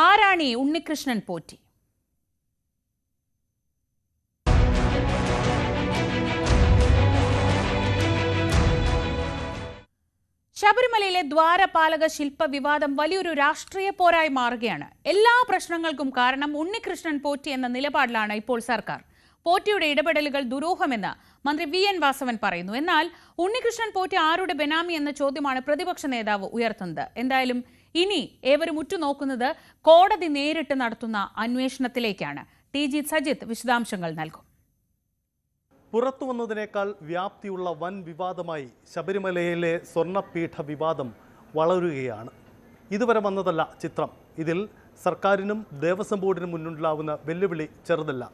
ആരാണി ഉണ്ണികൃഷ്ണൻ പോറ്റി? ശബരിമലയിലെ ദ്വാരപാലക ശില്പ വിവാദം വലിയൊരു രാഷ്ട്രീയ പോരായി മാറുകയാണ്. എല്ലാ പ്രശ്നങ്ങൾക്കും കാരണം ഉണ്ണികൃഷ്ണൻ പോറ്റി എന്ന നിലപാടിലാണ് ഇപ്പോൾ സർക്കാർ. പോറ്റിയുടെ ഇടപെടലുകൾ ദുരൂഹമെന്ന് മന്ത്രി വി.എൻ. വാസവൻ പറയുന്നു. എന്നാൽ ഉണ്ണികൃഷ്ണൻ പോറ്റി ആരുടെ ബെനാമി എന്ന ചോദ്യമാണ് പ്രതിപക്ഷ നേതാവ് ഉയർത്തുന്നത്. എന്തായാലും ഇനി ഏവരും ഉറ്റുനോക്കുന്നത് കോടതി നേരിട്ട് നടത്തുന്ന അന്വേഷണത്തിലേക്കാണ്. ടി.ജി. സജിത്ത് വിശദാംശങ്ങൾ നൽകും. പുറത്തുവന്നതിനേക്കാൾ വ്യാപ്തിയുള്ള വൻ വിവാദമായി ശബരിമലയിലെ സ്വർണ്ണപീഠ വിവാദം വളരുകയാണ്. ഇതുവരെ വന്നതല്ല ചിത്രം. ഇതിൽ സർക്കാരിനും ദേവസ്വം ബോർഡിനും മുന്നിലുണ്ടാവുന്ന വെല്ലുവിളി ചെറുതല്ല.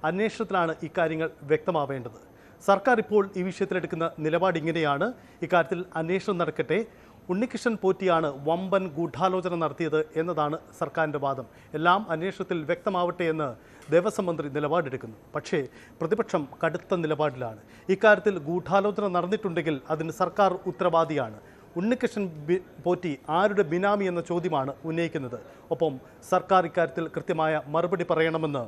അന്വേഷണത്തിലാണ് ഇക്കാര്യങ്ങൾ വ്യക്തമാവേണ്ടത്. സർക്കാർ ഇപ്പോൾ ഈ വിഷയത്തിലെടുക്കുന്ന നിലപാട് ഇങ്ങനെയാണ്. ഇക്കാര്യത്തിൽ അന്വേഷണം നടക്കട്ടെ. ഉണ്ണികൃഷ്ണൻ പോറ്റിയാണ് വമ്പൻ ഗൂഢാലോചന നടത്തിയത് എന്നതാണ് സർക്കാരിൻ്റെ വാദം. എല്ലാം അന്വേഷണത്തിൽ വ്യക്തമാവട്ടെ എന്ന് ദേവസ്വം മന്ത്രി നിലപാടെടുക്കുന്നു. പക്ഷേ പ്രതിപക്ഷം കടുത്ത നിലപാടിലാണ്. ഇക്കാര്യത്തിൽ ഗൂഢാലോചന നടന്നിട്ടുണ്ടെങ്കിൽ അതിന് സർക്കാർ ഉത്തരവാദിയാണ്. ഉണ്ണികൃഷ്ണൻ പോറ്റി ആരുടെ ബിനാമി എന്ന ചോദ്യമാണ് ഉന്നയിക്കുന്നത്. ഒപ്പം സർക്കാർ ഇക്കാര്യത്തിൽ കൃത്യമായ മറുപടി പറയണമെന്ന്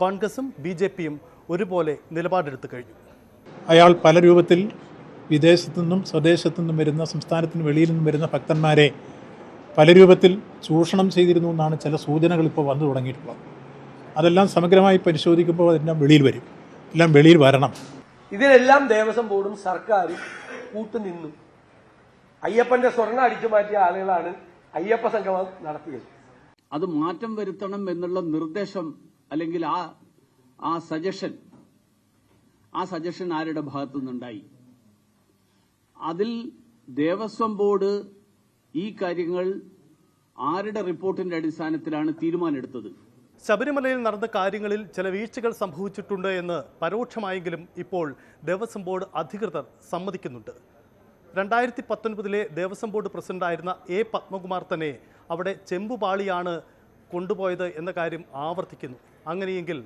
കോൺഗ്രസും ബി.ജെ.പിയും ഒരുപോലെ നിലപാടെടുത്തു കഴിഞ്ഞു. അയാൾ പല രൂപത്തിൽ വിദേശത്തു നിന്നും സ്വദേശത്തു നിന്നും വരുന്ന, സംസ്ഥാനത്തിന് വെളിയിൽ നിന്നും വരുന്ന ഭക്തന്മാരെ പല രൂപത്തിൽ ചൂഷണം ചെയ്തിരുന്നു എന്നാണ് ചില സൂചനകൾ ഇപ്പോൾ വന്നു തുടങ്ങിയിട്ടുള്ളത്. അതെല്ലാം സമഗ്രമായി പരിശോധിക്കുമ്പോൾ അതെല്ലാം വെളിയിൽ വരും. എല്ലാം വെളിയിൽ വരണം. ഇതിലെല്ലാം ദേവസ്വം ബോർഡും സർക്കാരും കൂട്ടുനിന്നു. അയ്യപ്പന്റെ സ്വർണ്ണം അടിച്ചു മാറ്റിയ ആളുകളാണ് അയ്യപ്പ സംഗമം നടത്തിയത്. അത് മാറ്റം വരുത്തണം എന്നുള്ള നിർദ്ദേശം അല്ലെങ്കിൽ ആ സജഷൻ ആരുടെ ഭാഗത്തു നിന്നുണ്ടായി? അതിൽ ദേവസ്വം ബോർഡ് ഈ കാര്യങ്ങൾ ആരുടെ റിപ്പോർട്ടിന്റെ അടിസ്ഥാനത്തിലാണ് തീരുമാനമെടുത്തത്? ശബരിമലയിൽ നടന്ന കാര്യങ്ങളിൽ ചില വീഴ്ചകൾ സംഭവിച്ചിട്ടുണ്ട് എന്ന് പരോക്ഷമായെങ്കിലും ഇപ്പോൾ ദേവസ്വം ബോർഡ് അധികൃതർ സമ്മതിക്കുന്നുണ്ട്. 2019 ദേവസ്വം ബോർഡ് പ്രസിഡന്റായിരുന്ന എ. പത്മകുമാർ തന്നെ അവിടെ ചെമ്പുപാളിയാണ് കൊണ്ടുപോയത് എന്ന കാര്യം ആവർത്തിക്കുന്നു. അങ്ങനെയെങ്കിൽ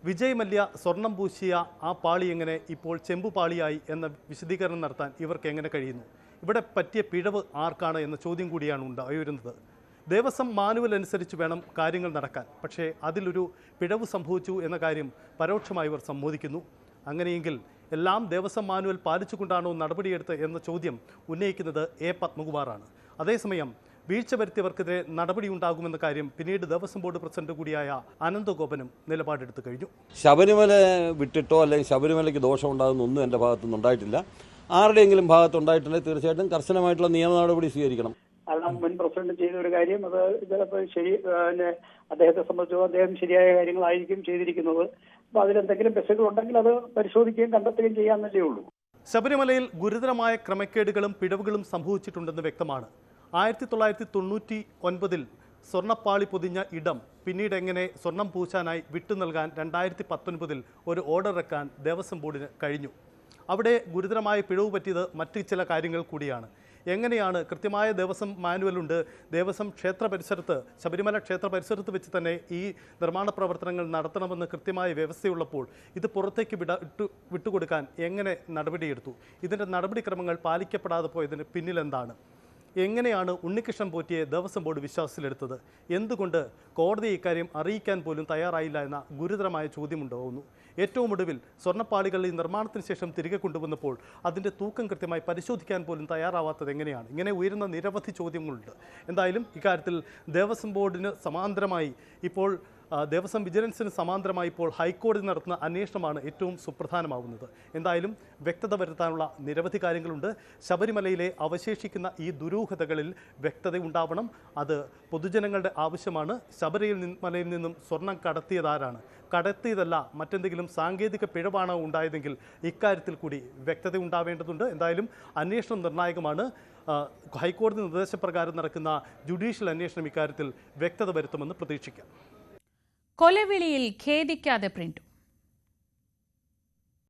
വിജയ് മല്യ സ്വർണം പൂശിയ ആ പാളി എങ്ങനെ ഇപ്പോൾ ചെമ്പുപാളിയായി എന്ന വിശദീകരണം നടത്താൻ ഇവർക്ക് എങ്ങനെ കഴിയുന്നു? ഇവിടെ പറ്റിയ പിഴവ് ആർക്കാണ് എന്ന ചോദ്യം കൂടിയാണ് ഉണ്ടായിരുന്നത്. ദേവസ്വം മാനുവൽ അനുസരിച്ച് വേണം കാര്യങ്ങൾ നടക്കാൻ. പക്ഷേ അതിലൊരു പിഴവ് സംഭവിച്ചു എന്ന കാര്യം പരോക്ഷമായി ഇവർ സമ്മതിക്കുന്നു. അങ്ങനെയെങ്കിൽ എല്ലാം ദേവസ്വം മാനുവൽ പാലിച്ചുകൊണ്ടാണോ നടപടിയെടുത്തത് എന്ന ചോദ്യം ഉന്നയിക്കുന്നത് എ. പത്മകുമാറാണ്. അതേസമയം വീഴ്ച വരുത്തിയവർക്കെതിരെ നടപടി ഉണ്ടാകുമെന്ന കാര്യം പിന്നീട് ദേവസ്വം ബോർഡ് പ്രസിഡന്റ് കൂടിയായ അനന്തഗോപനും നിലപാടെടുത്തു കഴിഞ്ഞു. ശബരിമല വിട്ടിട്ടോ അല്ലെങ്കിൽ ശബരിമലയ്ക്ക് ദോഷം ഉണ്ടാകുന്നൊന്നും എൻ്റെ ഭാഗത്തുനിന്ന് ഉണ്ടായിട്ടില്ല. ആരുടെയെങ്കിലും ഭാഗത്തുണ്ടായിട്ടുണ്ടെങ്കിൽ തീർച്ചയായിട്ടും കർശനമായിട്ടുള്ള നിയമ നടപടി സ്വീകരിക്കണം. കാരണം മുൻ പ്രസിഡന്റ് ചെയ്ത ഒരു കാര്യം അത് ചിലപ്പോൾ അദ്ദേഹത്തെ സംബന്ധിച്ചോ അദ്ദേഹം ശരിയായ കാര്യങ്ങളായിരിക്കും ചെയ്തിരിക്കുന്നത്. അപ്പോൾ അതിലെന്തെങ്കിലും പെശകുകൾ ഉണ്ടെങ്കിൽ അത് പരിശോധിക്കുകയും കണ്ടെത്തുകയും ചെയ്യാമെന്നല്ലേ ഉള്ളൂ. ശബരിമലയിൽ ഗുരുതരമായ ക്രമക്കേടുകളും പിഴവുകളും സംഭവിച്ചിട്ടുണ്ടെന്ന് വ്യക്തമാണ്. 1999 സ്വർണ്ണപ്പാളി പൊതിഞ്ഞ ഇടം പിന്നീട് എങ്ങനെ സ്വർണം പൂശാനായി വിട്ടു നൽകാൻ 2019 ഒരു ഓർഡർ വെക്കാൻ ദേവസ്വം ബോർഡിന് കഴിഞ്ഞു. അവിടെ ഗുരുതരമായ പിഴവ് പറ്റിയത് മറ്റ് ചില കാര്യങ്ങൾ കൂടിയാണ്. എങ്ങനെയാണ് കൃത്യമായ ദേവസ്വം മാനുവലുണ്ട്. ദേവസ്വം ക്ഷേത്ര പരിസരത്ത്, ശബരിമല ക്ഷേത്ര പരിസരത്ത് വെച്ച് തന്നെ ഈ നിർമ്മാണ പ്രവർത്തനങ്ങൾ നടത്തണമെന്ന് കൃത്യമായ വ്യവസ്ഥയുള്ളപ്പോൾ ഇത് പുറത്തേക്ക് വിട്ടുകൊടുക്കാൻ എങ്ങനെ നടപടിയെടുത്തു? ഇതിൻ്റെ നടപടിക്രമങ്ങൾ പാലിക്കപ്പെടാതെ പോയതിന് പിന്നിലെന്താണ്? എങ്ങനെയാണ് ഉണ്ണികൃഷ്ണൻ പോറ്റിയെ ദേവസ്വം ബോർഡ് വിശ്വാസത്തിലെടുത്തത്? എന്തുകൊണ്ട് കോടതി ഇക്കാര്യം അറിയിക്കാൻ പോലും തയ്യാറായില്ല എന്ന ഗുരുതരമായ ചോദ്യമുണ്ടാകുന്നു. ഏറ്റവും ഒടുവിൽ സ്വർണ്ണപ്പാളികൾ ഈ നിർമ്മാണത്തിന് ശേഷം തിരികെ കൊണ്ടുവന്നപ്പോൾ അതിൻ്റെ തൂക്കം കൃത്യമായി പരിശോധിക്കാൻ പോലും തയ്യാറാവാത്തത് എങ്ങനെയാണ്? ഇങ്ങനെ ഉയരുന്ന നിരവധി ചോദ്യങ്ങളുണ്ട്. എന്തായാലും ഇക്കാര്യത്തിൽ ദേവസ്വം ബോർഡിന് സമാന്തരമായി ഇപ്പോൾ ദേവസ്വം വിജിലൻസിന് സമാന്തരമായി ഇപ്പോൾ ഹൈക്കോടതി നടത്തുന്ന അന്വേഷണമാണ് ഏറ്റവും സുപ്രധാനമാവുന്നത്. എന്തായാലും വ്യക്തത വരുത്താനുള്ള നിരവധി കാര്യങ്ങളുണ്ട്. ശബരിമലയിലെ അവശേഷിക്കുന്ന ഈ ദുരൂഹതകളിൽ വ്യക്തത ഉണ്ടാവണം. അത് പൊതുജനങ്ങളുടെ ആവശ്യമാണ്. ശബരിമലയിൽ നിന്നും സ്വർണം കടത്തിയതാരാണ്? കടത്തിയതല്ല മറ്റെന്തെങ്കിലും സാങ്കേതിക പിഴവാണോ ഉണ്ടായതെങ്കിൽ ഇക്കാര്യത്തിൽ കൂടി വ്യക്തത ഉണ്ടാവേണ്ടതുണ്ട്. എന്തായാലും അന്വേഷണം നിർണായകമാണ്. ഹൈക്കോടതി നിർദ്ദേശപ്രകാരം നടക്കുന്ന ജുഡീഷ്യൽ അന്വേഷണം ഇക്കാര്യത്തിൽ വ്യക്തത വരുത്തുമെന്ന് പ്രതീക്ഷിക്കാം. കൊലവിളിയിൽ ഖേദിക്കാതെ പ്രിന്റു.